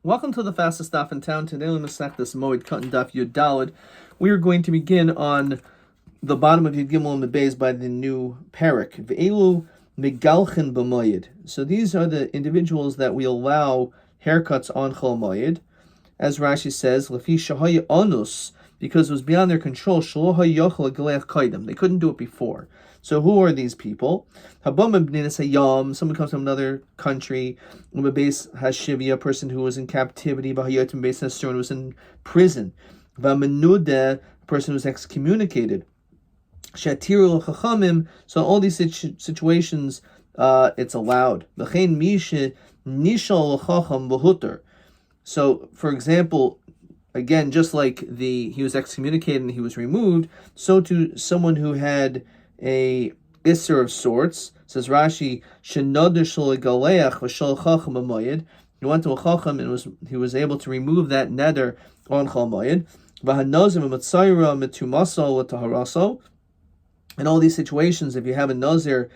Welcome to the fastest stop in town. Today on this Moed, Katan Daf Yud Daled. We are going to begin on the bottom of Yud Gimel and the Beis by the new parak. Ve'elu megalchen b'Moed. So these are the individuals that we allow haircuts on Chol Moed. As Rashi says, Lefi shahaya onus, because it was beyond their control. Shelo hayochel galeach kaidem. They couldn't do it before. So who are these people? Someone comes from another country. A person who was in captivity. Who was in prison. A person who was excommunicated. So all these situations, it's allowed. So, for example, again, just like he was excommunicated and he was removed, so to someone who had a isser of sorts, says Rashi, he went to a chacham and he was able to remove that neder on Chol Moed. In all these situations, if you have a nazir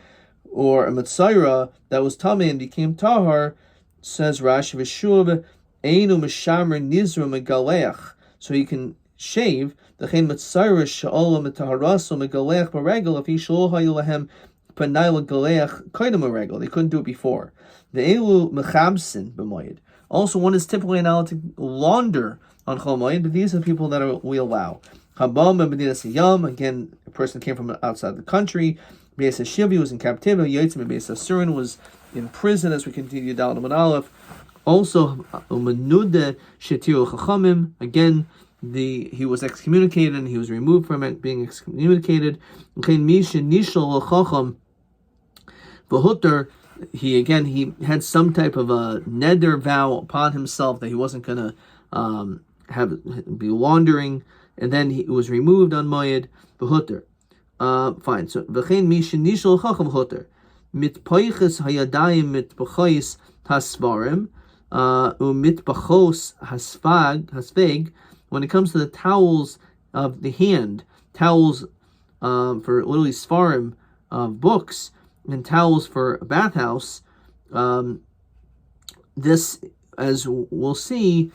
or a mitzaira that was tamei and became tahar, says Rashi, v'shuv einu mishamer nizru megaleach, so you can shave the chen mitzaira she'ola mitaharaso megaleach b'regel if he shlo hayu lahem panay legaleach kaidem b'regel. They couldn't do it before. The elu mechabsin b'moed. Also, one is typically allowed to launder on Chol Moed, but these are the people that we allow. Again, a person came from outside the country. Beis Shivi was in captivity. Yotzim Beis Asurin was in prison, as we continue down to Aleph. Also, Umanude Shetiru Chachamim. Again, he was excommunicated and he was removed from it, being excommunicated. He had some type of a neder vow upon himself that he wasn't going to be laundering, and then he was removed on Moed v'huter. Fine. So v'chein mishin nishol chacham huter mitpayches hayadayim mitpachos hasvarim umitpachos hasveg. When it comes to the towels of the hand, towels for literally svarim of books, and towels for a bathhouse, this, as we'll see,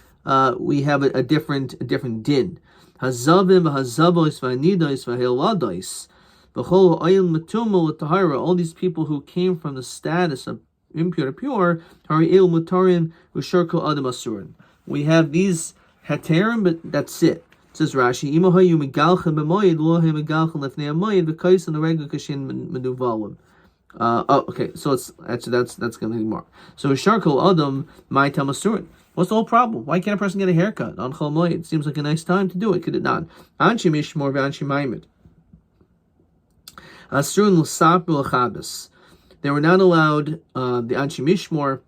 we have a different din. Hazavim v'hazavos v'anidos v'heladais v'chol oil metumah l'tahara. All these people who came from the status of impure to pure, hari el mutarim v'shorko adam asurin. We have these heterim, but that's it. It says Rashi, imahayu megalchen b'moed lo he megalchen lefnei hamoed v'kais on the regular kashin menuvalim. Okay, so it's actually that's going to be more. So sharkol adam my tamasurin. What's the whole problem? Why can't a person get a haircut on Chol Moed? It seems like a nice time to do it. Could it not? Anshi mishmor v'anshi maimed. Asrun l'sap l'chabes. They were not allowed the anshi mishmor.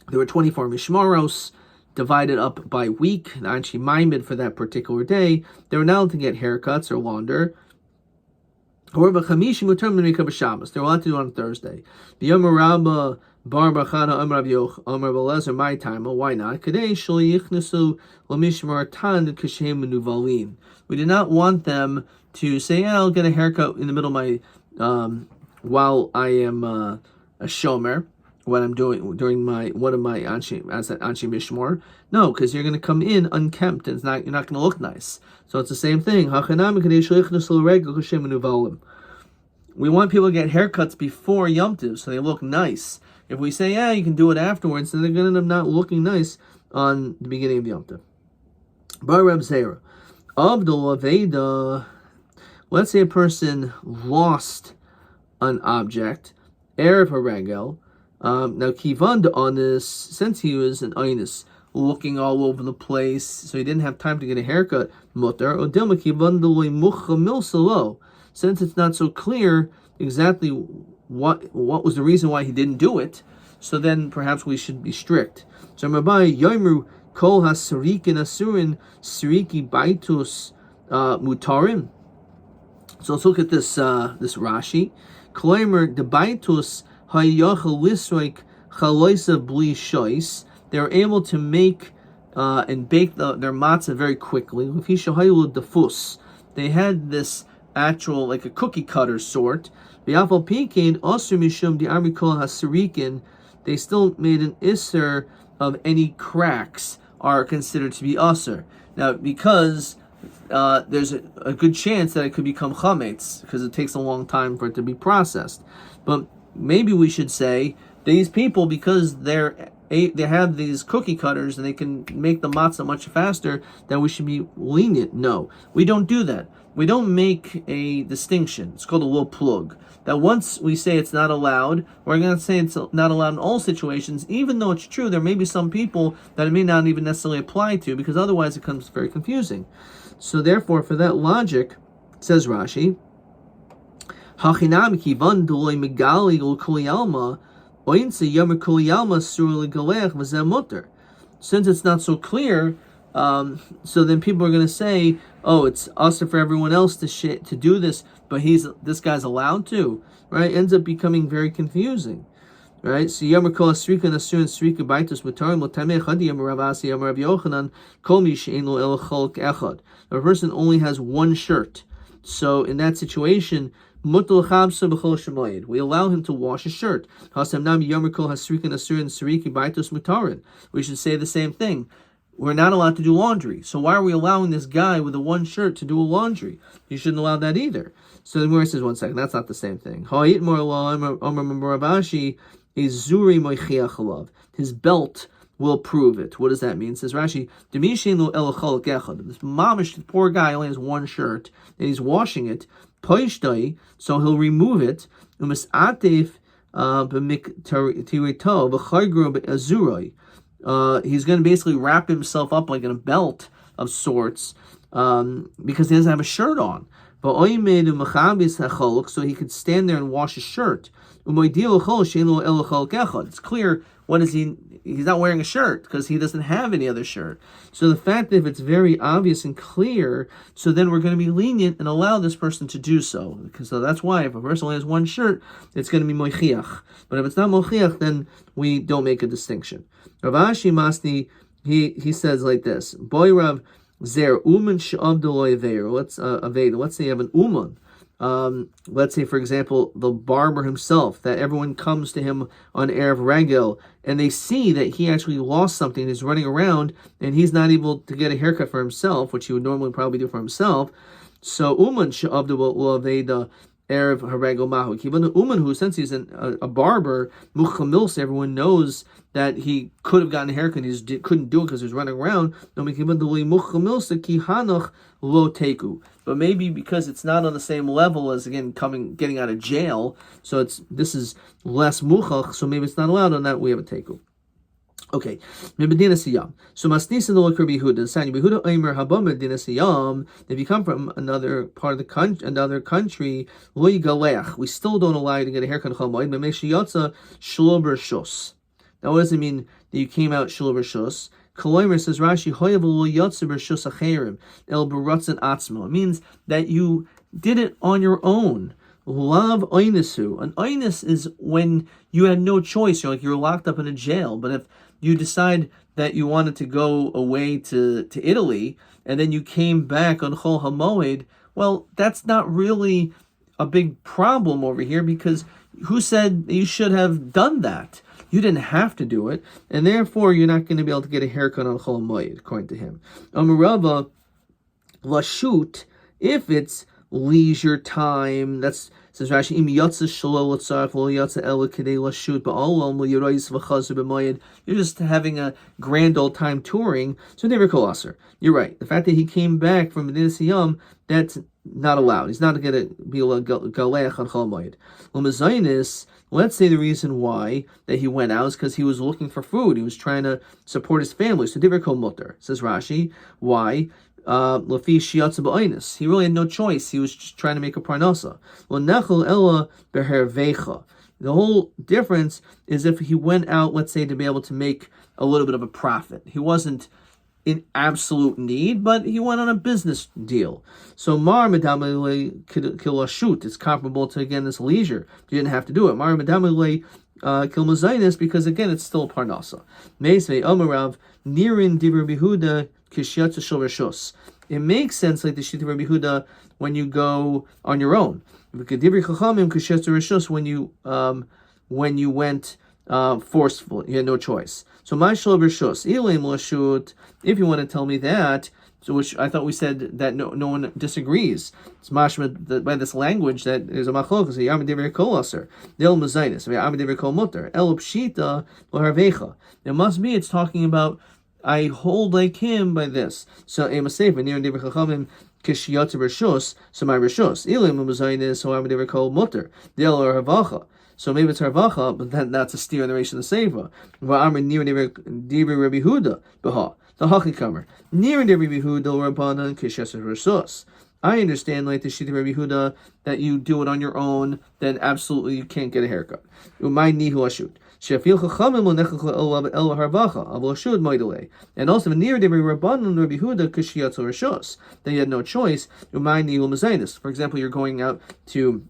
There were 24 mishmoros divided up by week. The anshi maimed for that particular day. They were not allowed to get haircuts or launder. However, chamishi mutar m'rika b'Shabbos. They were allowed to do it on Thursday. The Yom Rabbah Bar Bachana Amar Yoch Amar Belezer my time. Why not? Kadei shel yichnesu l'mishmar tan kashem menuvalin. We did not want them to say, I'll get a haircut in the middle of my while I am a shomer, what I'm doing during one of my anshi as an anshi mishmor. No, because you're going to come in unkempt and you're not going to look nice. So it's the same thing. We want people to get haircuts before Yom Tov so they look nice. If we say, you can do it afterwards, then they're going to end up not looking nice on the beginning of Yom Tov. Bar Reb Zera. Abdul Aveda. Let's say a person lost an object. Erev Haragel. Now, Kivan on this, since he was an Einus, looking all over the place, so he didn't have time to get a haircut, Mutter, or Dilma Kivan Mucha Milsalo. Since it's not so clear exactly what was the reason why he didn't do it, so then perhaps we should be strict. So Rabbi Yomru Kol HaSarikin Asurin Sariki Baitus Mutarim. So let's look at this Rashi. Kloimer the Baitus Hayachal Lisroik Chaloisa Bli Shois. They were able to make and bake their matzah very quickly. They had this actual, like a cookie cutter sort. They still made an isser of any cracks are considered to be usher. Now, because there's a good chance that it could become chametz, because it takes a long time for it to be processed. But maybe we should say these people, because they have these cookie cutters and they can make the matzah much faster, that we should be lenient. No, we don't do that. We don't make a distinction. It's called a little plug. That once we say it's not allowed, we're going to say it's not allowed in all situations, even though it's true there may be some people that it may not even necessarily apply to, because otherwise it becomes very confusing. So therefore, for that logic, says Rashi, since it's not so clear, so then people are going to say, oh, it's us for everyone else to do this, but this guy's allowed to, right? Ends up becoming very confusing, right? So Yomer Kol Asrika Nasur and Srika Baitus Matarim Lotameh Chadi Yomer Ravasi Yomer Rabbi Yochanan Kol Mi She'en Lo El Cholk Echad. A person only has one shirt, so in that situation, Mutal Chabsa B'Chol Shemoed, we allow him to wash his shirt. Hasam Nam Yomer Kol Hasrika Nasur and Srika Baitus Matarim. We should say the same thing. We're not allowed to do laundry. So why are we allowing this guy with the one shirt to do a laundry? You shouldn't allow that either. So the Gemara says, one second, that's not the same thing. His belt will prove it. What does that mean? It says Rashi, this mamish, the poor guy only has one shirt, and he's washing it, so he'll remove it, he's going to basically wrap himself up like in a belt of sorts, because he doesn't have a shirt on. So he could stand there and wash his shirt. It's clear, what is he? He's not wearing a shirt because he doesn't have any other shirt. So the fact that if it's very obvious and clear, so then we're going to be lenient and allow this person to do so. So that's why if a person only has one shirt, it's going to be mochiach. But if it's not mochiach, then we don't make a distinction. Rav Ashi Masni, he says like this: Boy Rav Zer Uman Shabdaloy Veir. Let's say you have an Uman. Let's say, for example, the barber himself, that everyone comes to him on Erev Regel, and they see that he actually lost something, he's running around, and he's not able to get a haircut for himself, which he would normally probably do for himself. So, Uman Sha'avdu L'Aveda Erev Haregel Mahu. Even the Uman, who, since he's a barber, Muchamils, everyone knows that he could have gotten a haircut, he just couldn't do it because he was running around. But maybe because it's not on the same level as, again, getting out of jail, so this is less muchach, so maybe it's not allowed. On that we have a teku. Okay, so Masnisa the Rabbi Yehuda, Sani Yehuda Omer Haba Medina Siyam. If you come from another part of the country, Lo Yigalech, we still don't allow you to get a haircut. Chamoid, but Meshiyatza Shlo Bershus. Now, what does it mean that you came out Shlo Bershus? Koloimer says Rashi Hoyav Lo Yatza Bershus Acherim El Baratzan Atzmo. It means that you did it on your own. Love oinisu. An oinus is when you had no choice. You're locked up in a jail. But if you decide that you wanted to go away to Italy, and then you came back on Chol HaMoed, well, that's not really a big problem over here, because who said you should have done that? You didn't have to do it, and therefore you're not going to be able to get a haircut on Chol HaMoed, according to him. Amarava Lashut, if it's leisure time, that's says Rashi, Im yatsa shelo l'tzarach lo yatsa ela kedei lashut ba'olam l'yirais v'chazer b'mayed. You're just having a grand old time touring, so never kol aser. You're right. The fact that he came back from Medina Siyam, that's not allowed. He's not going to be able to galeach on Chol Moed. L'mezainis, let's say the reason why that he went out is because he was looking for food. He was trying to support his family. So divrei kol mutter. Says Rashi, why? He really had no choice. He was just trying to make a parnasa. The whole difference is if he went out, let's say, to be able to make a little bit of a profit. He wasn't in absolute need, but he went on a business deal. So mar medamele kilashut, it's comparable to, again, this leisure. You didn't have to do it. Mar medamele kilmazainis, because again, it's still parnasa. Meisvei amarav nirin dibur bihuda. It makes sense, like the Shita Rabbi Yehuda, when you go on your own. When you went forceful. You had no choice. So my shlob rishus ilim lashut. If you want to tell me that, so which I thought we said that no one disagrees. It's mashma by this language that there's a machlokas. Yam dever kol aser del mazainis. Yam dever kol mutter el pshita loharvecha. It must be. It's talking about I hold like him by this. So I'm a safe. Near dever chachamim. Kishiyat rishus. So my rishus ilim mazainis. So I'm dever kol mutter del harvacha. So maybe it's harvacha, but that's a steer in the Reish of the Seifa. Va'amr near Rabbi Huda b'ha. The Hachikamer. Near Rabbi Huda Rabbanan Kishes Rishus. I understand, like the Shita Rabbi Huda, that you do it on your own, then absolutely you can't get a haircut. Umay nihu ashut. Shefil chachamim l'nechach el harvacha avol ashut moedele. And also near Rabbi Rabbanan Rabbi Huda Kishiyat Rishus. Then you had no choice. Umay nihu mazainis. For example, you're going out to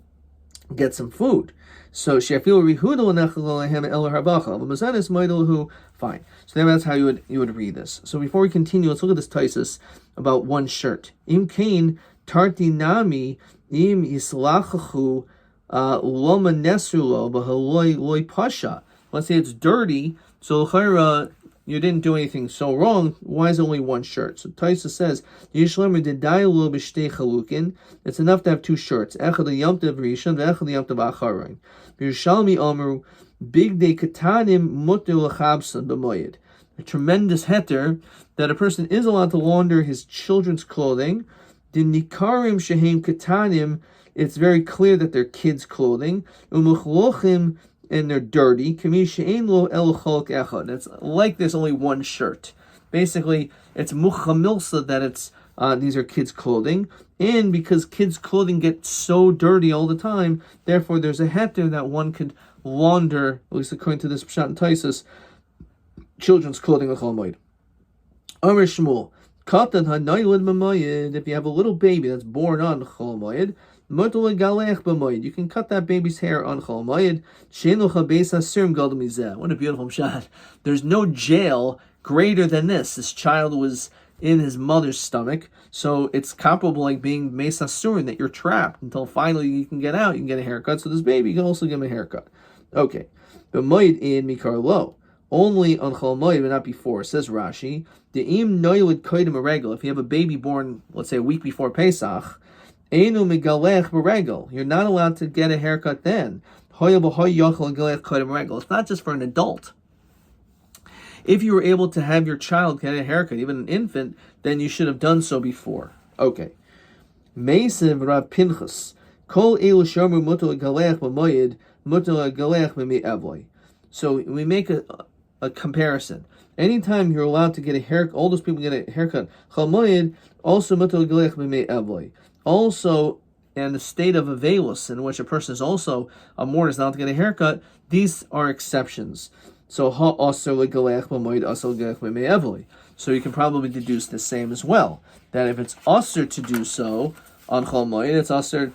get some food. So Shefil Rihuda l'nechach el harvacha avol mazainis moedele. Fine. So that's how you would read this. So before we continue, let's look at this taisus about one shirt. Im kain tarti nami im islachachu loma nesrulo b'haloi loy pasha. Let's say it's dirty. So chayra, you didn't do anything so wrong. Why is it only one shirt? So taisus says yishlemer dedaylo b'shtei chalukin. It's enough to have two shirts. Echad yamtiv rishon ve'echad yamtiv acharon. Yerushalmi amru. Big day katanim mutter l'chabsan b'moed. A tremendous heter that a person is allowed to launder his children's clothing. The nikarim shehem katanim. It's very clear that they're kids' clothing. Umuchlochim, and they're dirty. Kami she'ein lo el cholk echad. It's like there's only one shirt. Basically, it's muchamilsa that it's these are kids' clothing. And because kids' clothing get so dirty all the time, therefore there's a heter that one could launder, at least according to this Pshat and Taisus, children's clothing l'chol moed. Amar Shmuel, Katan ha'naylid b'moed. If you have a little baby that's born on chol moed, mutar legalech b'moed. You can cut that baby's hair on chol moed. She'en lo chabeis asirim gadol mizeh. What a beautiful Pshat. There's no jail greater than this. This child was in his mother's stomach, so it's comparable like being meis asurin, that you're trapped until finally you can get out, you can get a haircut. So this baby, you can also give him a haircut. Okay, but moed in mikar lo, only on chol moed, but not before. Says Rashi, the im noylid koidim a regel. If you have a baby born, let's say a week before Pesach, einu megalech b'regel. You're not allowed to get a haircut then. Hoya b'hoy yochel galech koidim regel. It's not just for an adult. If you were able to have your child get a haircut, even an infant, then you should have done so before. Okay. Meisev Rav Pinchas. Kol elu shomer mutar galech b'moed, mutar galech b'mei avloi. So we make a comparison. Anytime you're allowed to get a haircut, all those people get a haircut. Chol moed, also mutar galech b'mei avloi. Also, in the state of avelus, in which a person is also a mourner, is allowed to get a haircut, these are exceptions. So so you can probably deduce the same as well. That if it's usher to do so on Chol Moed, it's usher.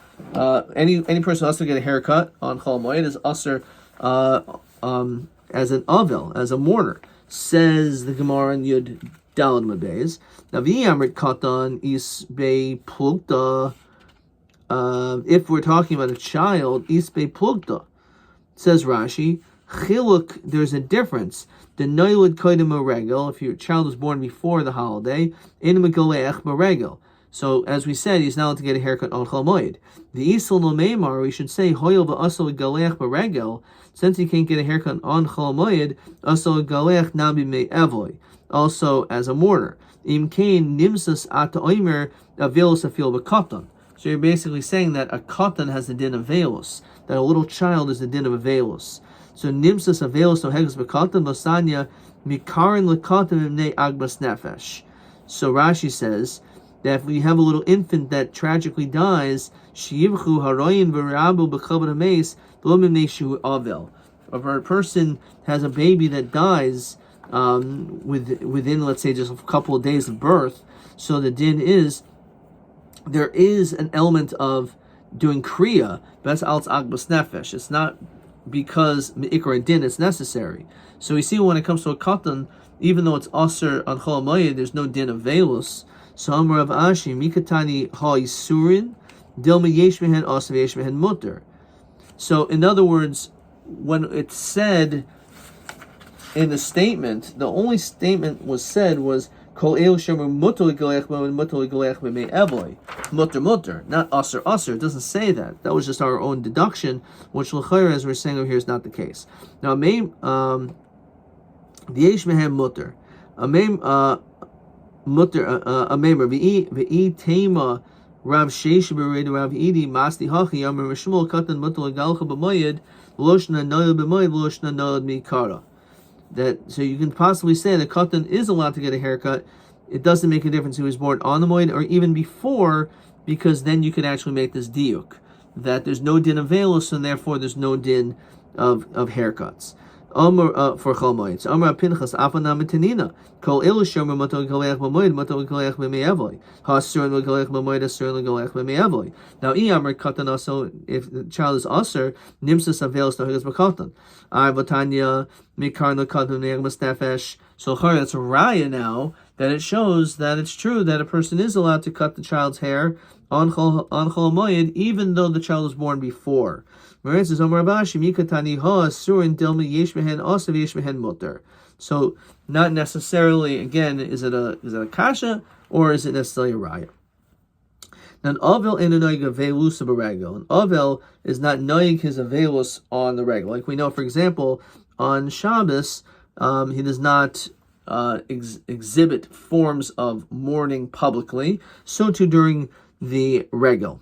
Any person who has to get a haircut on Chol Moed is usher as an avel, as a mourner. Says the Gemara in Yud Daled Mabez. Now v'yamrit Katan is be plugta. If we're talking about a child, is be plugta. Says Rashi. Chiluk, there's a difference. The noylid koidim regel, if your child was born before the holiday, in megalech regel. So, as we said, he's now allowed to get a haircut on Chol Moed. The isol no meimar, we should say hoyel v'asol galech regel. Since he can't get a haircut on Chol Moed, asol galech nabi me evoi. Also, as a mourner, im kain nimsas ata oimer avelus afil v'katan. So you're basically saying that a katan has the din of velus, that a little child is the din of a velus. So nimsas avelus no hegus b'katan losanya mikarin lekatan imnei agbas nefesh. So Rashi says that if we have a little infant that tragically dies, sheyivchu haroyin v'rabu b'chabad hameis lo mimnei shu avel. If a person has a baby that dies within, let's say, just a couple of days of birth, so the din is there is an element of doing kriya, but that's alts agbas nefesh. It's not because Ikar Din is necessary. So we see when it comes to a katan, even though it's aser on Chol Moed, there's no din of velus. So Amar Rav Ashi, Mikatani ha isurin, dilma yesh mehen aser yesh mehen mutter. So in other words, when it's said in the statement, the only statement was said was Kol elu shemer mutter l'galech b'moed mutter l'galech b'mei evoi. Mutter, not aser. It doesn't say that. That was just our own deduction, which l'chayr, as we're saying over here, is not the case. Now, the yesh mehem mutter. Mutter a memer v'i tema Rav Sheish b'reid Rav Idi Masdi Hachi Yamar Mishmul Katan Mutter l'galcha b'moed Loshna noyel b'moed Loshna noyel mikara. That so you can possibly say that Katan is allowed to get a haircut. It doesn't make a difference if he was born on the Moed or even before, because then you can actually make this diuk that there's no din of velos, and therefore there's no din of haircuts. For Chol Moed. Amar Pinchas Afana Mitanina. Kol elu shomer mutar l'galech b'moed mutar l'galech b'mei evoi. Ha'asurin l'galech b'moed asurin l'galech b'mei evoi. Now Amar Katan also, if the child is aser, nimsas avelos tohigas b'katan. Vatanya mikar l'katan ne'egmas nefesh. So that's a raya now that it shows that it's true that a person is allowed to cut the child's hair on Chol Moed, even though the child was born before. So not necessarily, again, is it a kasha or is it necessarily a raya? Now, an avel in a noig avelus of a regel. An avel is not noig his avelus on the regel. Like we know, for example, on Shabbos, he does not exhibit forms of mourning publicly. So too during the regel.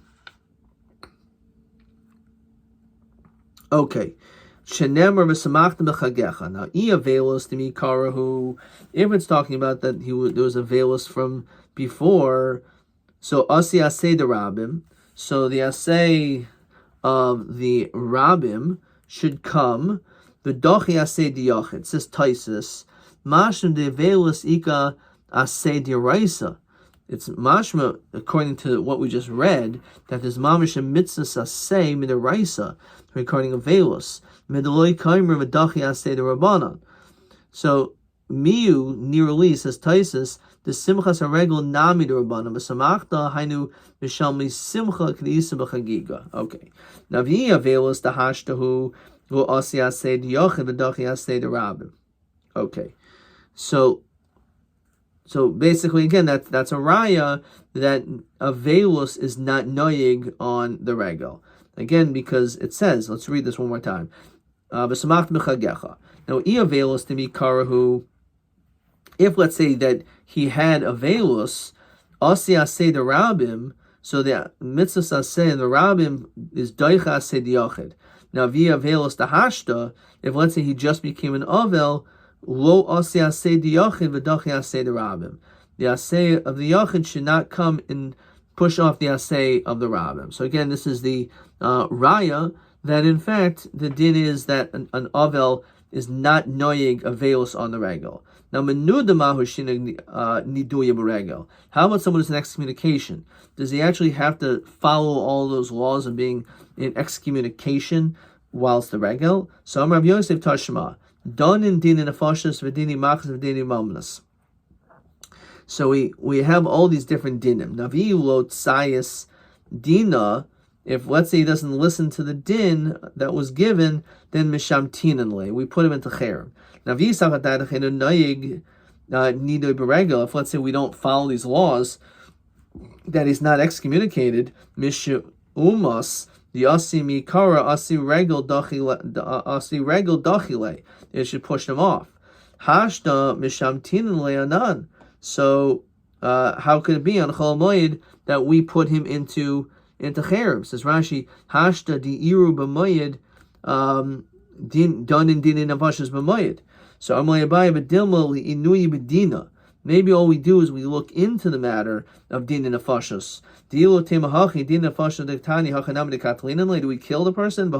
Okay. Shenemar v'samachta b'chagecha. Now, avelus to me karahu. If it's talking about that there was a avelus from before, so asi asay the rabbim. So the asay of the rabbim should come. The dochi asay diyachid. Says Taisus. Mashma de avelus ika asay diraisa. It's mashma, according to what we just read, that there's mamish a mitzvah asay midiraisa regarding avelus. Midaloi kaimer v'dachi asay the rabbanon. So miu nirali says Taisus the simchas haregel nami the rabbanon v'samachta hainu v'shalmi simcha k'nisa b'chagiga. Okay. Now v'yi avelus the hashtahu v'o asi asay the yochid v'dachi asay the rabbim. Okay. So basically, again, that's a raya that avelus is not noyig on the regel. Again, because it says, let's read this one more time. V'samach b'chagecha. Now, avelus to be karahu. If let's say that he had avelus, asi asay the rabbim. So the mitzvah asay and the rabbim is doicha asay diachid. Now, via avelus the hashta. If let's say he just became an avel. Lo asi asay diyachid v'dachi asay the rabbim. The asay of the yachid should not come and push off the asay of the rabbim. So again, this is the raya that in fact the din is that an avel is not noyig avelus on the regel. Now menudamahu shina niduya b'regel. How about someone who's in excommunication? Does he actually have to follow all those laws of being in excommunication whilst the regel? So Amar Rabbi Yosef Tashma. Done in din nefashos v'dini machas v'dini mamnas. So we have all these different dinim. Navi lo tsayis dina. If let's say he doesn't listen to the din that was given, then mishamtinan le. We put him into cherem. Navi sachatad chenu noyig nidoy beregel. If let's say we don't follow these laws, that he's not excommunicated. Mishu umas. The asi mikara asi regel dachile. It should push them off. Hashda mishamtinan le'anan. So how could it be on Chol Moed that we put him into cherem? Says Rashi, Hashda di'iru b'moed done in din nefashos b'moed. So Amalei Abaye b'dilma li'inui b'dina. Maybe all we do is we look into the matter of din and nefashos. Do we kill the person?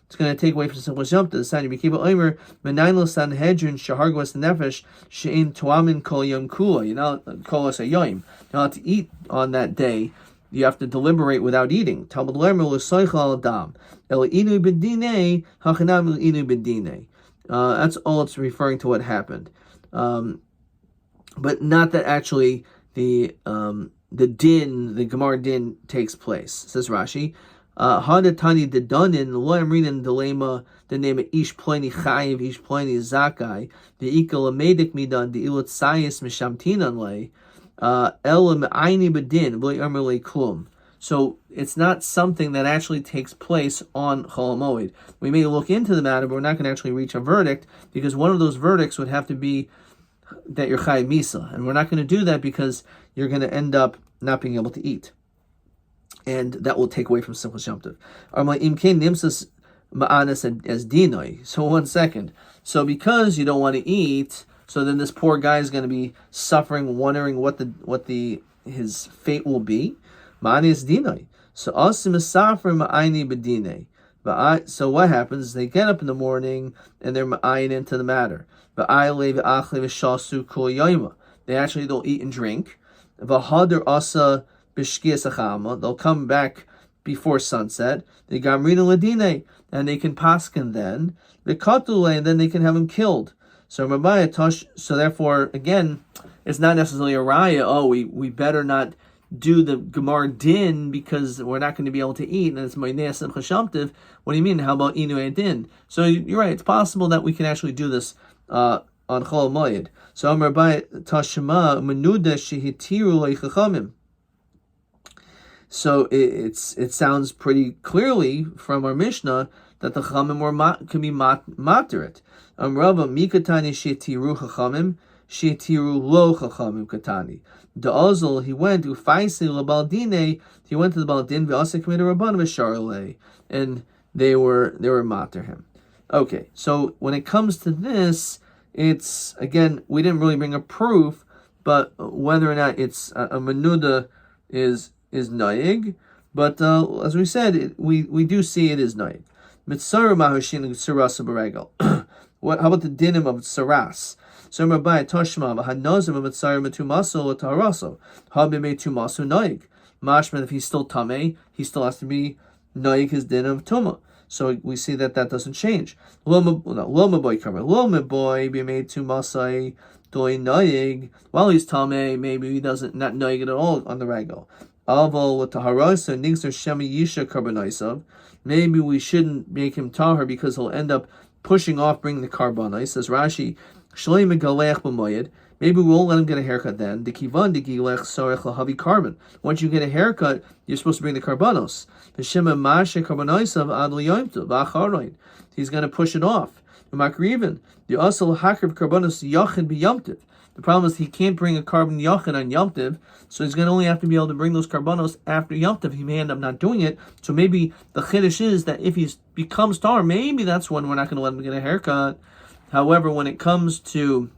It's going to take away from simchas yomtiv. The sign of Yekiva Omer, Menaylo Sanhedrin Shahargwas Nefesh Shein Tuamin Kol Yom Kula. You're not Kolos Hayoim. You're not to eat on that day. You have to deliberate without eating. Talmud Lermer L'Soichal Adam El Inu B'Dinei Hachanam Inu B'Dinei. That's all it's referring to what happened, but not that actually the din, the Gemara din takes place. Says Rashi, Hadatani dedanin loyamrinan delema the name of ish pleni chayiv ish pleni zakai the ikal amedik midan the ilut sayis mishamtinan lay elam aini bedin v'le'amrle klum. So it's not something that actually takes place on Chol Moed. We may look into the matter, but we're not going to actually reach a verdict, because one of those verdicts would have to be that you're Chayiv Misa. And we're not going to do that because you're going to end up not being able to eat. And that will take away from Simchas Yom Tov. Imkein nimsas ma'anas as dinoi. So 1 second. So because you don't want to eat, so then this poor guy is going to be suffering, wondering what his fate will be. Ma'anis dinoi. So asim safer ma'ayni bedinei. So what happens? They get up in the morning and they're ma'ayin into the matter. They actually don't eat and drink. They'll come back before sunset. They gamrina ladine, and they can paskin then. The katule, and then they can have him killed. So Rabbi Tosh. So therefore, again, it's not necessarily a raya. Oh, we better not do the Gemar din because we're not going to be able to eat, and it's Moed Simchas Yom Tov. What do you mean? How about Inu din? So you're right. It's possible that we can actually do this on Chol Moed. So Rabbi Tashma Menuda Shehitiru Leichachamim. So it sounds pretty clearly from our Mishnah that the Chachamim can be moderate. Rava Mikatani Shetiru Chachamim Shetiru Lo Chachamim Katani. The Ozil, he went to Faisi Labaldine. He went to the Baldin V'asa committed Rabbanim V'Sharle, and they were mater him. Okay, so when it comes to this, it's again we didn't really bring a proof, but whether or not it's a menuda is naig, but as we said, we do see it is naig. Mitzara mahushin sarasa beregel. What? How about the dinim of saras? So Rabbi Toshma v'hanozim mitzara metumaso l'taraso habime tumaso naig. Mashman, if he's still tamei, he still has to be naig his din of tuma. So we see that doesn't change. Loma boy be made tumasai doi naig. While he's tamei, maybe he doesn't not naig at all on the regal. Aval l'taharasa nigzer shemi yisha karbanaisav. Maybe we shouldn't make him tahar because he'll end up pushing off bringing the karbanais. Says Rashi, shlei megalech b'moyed. Maybe we won't let him get a haircut then. The kivan de gilech sorech lahavi carbon. Once you get a haircut, you're supposed to bring the karbanos. V'shema mashe karbanaisav ad l'yomtu v'acharoin. He's going to push it off. V'makriven the asal hakrav karbanos yachin b'yomtiv. The problem is he can't bring a carbon yachin on Yom Tov, so he's going to only have to be able to bring those karbanos after Yom Tov. He may end up not doing it. So maybe the chiddush is that if he becomes tar, maybe that's when we're not going to let him get a haircut. However, when it comes to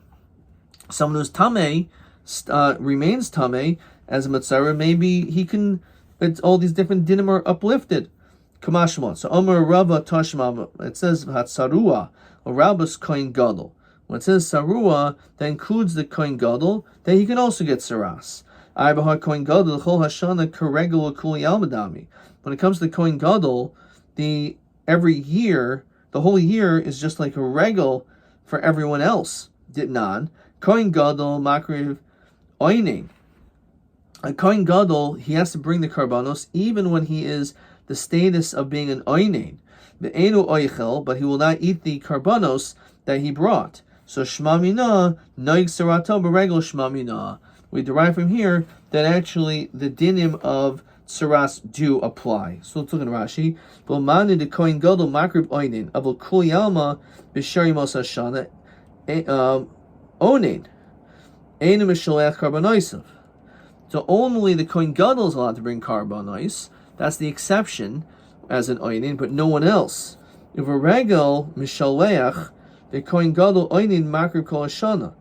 someone who's tamei, remains tamei as a matzara, maybe he can. It's all these different dinim are uplifted. Kamashma. So Omer Rava Tashma. It says Hatsarua or Rabbas Kohen Gadol. When it says sarua, that includes the kohen gadol, then he can also get saras. Kohen gadol chol hashana karegel kuli almadami. When it comes to the kohen gadol, every year, the whole year is just like a regel for everyone else. Ditnan kohen gadol makriv oining. A kohen gadol, he has to bring the karbanos even when he is the status of being an oining. The enu oichel, but he will not eat the karbanos that he brought. So Shma Mina, Noig Sarato Beregel Shma Mina. We derive from here that actually the dinim of Saras do apply. So let's look at Rashi. B'manu de Kohen Gadol Makrib Oinin Avol Kul Yalma B'Shari Mos Hashana Onin Ein Mishalech Karbonoisav. So only the Kohen Gadol is allowed to bring karbonos. That's the exception as an Oinin, but no one else. If a regel Mishalech, the Kohen Gadol oinin makrib kol hashana.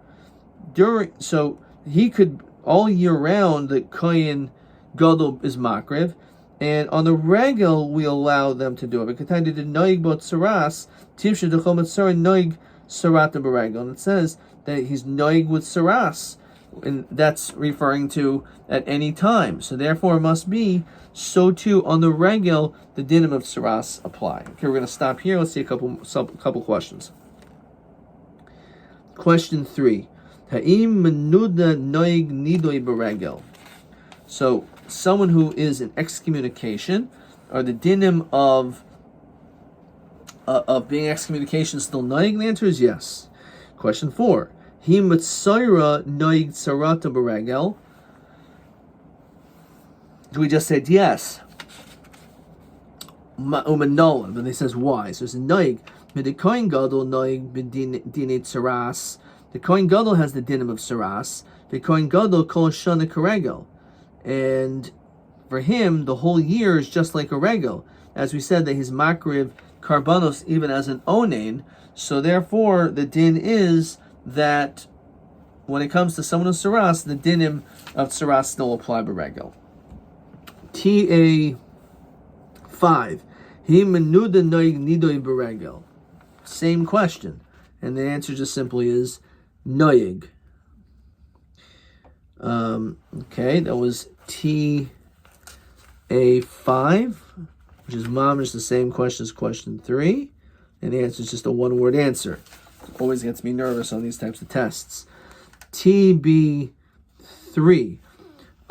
So he could all year round the Kohen Gadol is makrib, and on the regel we allow them to do it. Katan did noig bot saras tivshe dechol mitzara noig sarata beregel, and it says that he's noig with saras, and that's referring to at any time. So therefore it must be so too on the regel the dinim of saras apply. Okay, we're going to stop here. Let's see a couple questions. Question 3. Ha'im menuda noig nidoi beregel. So, someone who is in excommunication, are the dinim of being excommunication still noig? The answer is yes. Question 4. He mitzayra noig tzarata beregel. We just said yes. Umanola, but they says why. So it's noig. The kohen gadol noig b'dinei tzaras. The kohen gadol has the dinim of tzaras. The kohen gadol kol shana karegel, and for him the whole year is just like a regel. As we said that he's makriv karbanos even as an onain. So therefore the din is that when it comes to someone of tzaras, the dinim of tzaras still apply b'regel. TA5. He menuda noig nidoy b'regel. Same question, and the answer just simply is noig. Okay, that was TA5, which is mamish the same question as question 3, and the answer is just a one-word answer. It always gets me nervous on these types of tests. TB3.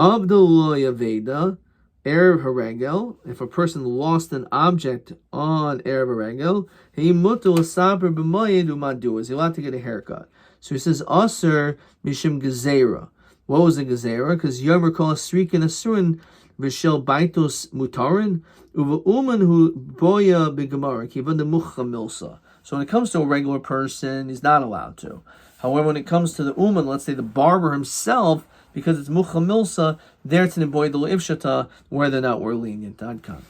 Abdullah Veda, Erev Haregel. If a person lost an object on Erev Haregel, he mutu asaper b'moed umadu. Is he allowed to get a haircut? So he says, Aser mishim gezerah. What was the gezerah? Because Yomi call strikin asurin v'shel baitos mutarin uva uman hu boya b'gemara kivan de mucha milsa. So when it comes to a regular person, he's not allowed to. However, when it comes to the uman, let's say the barber himself, because it's mucha milsa, there it's in the boy the ifshata, whether or not we're lenient. Adkan.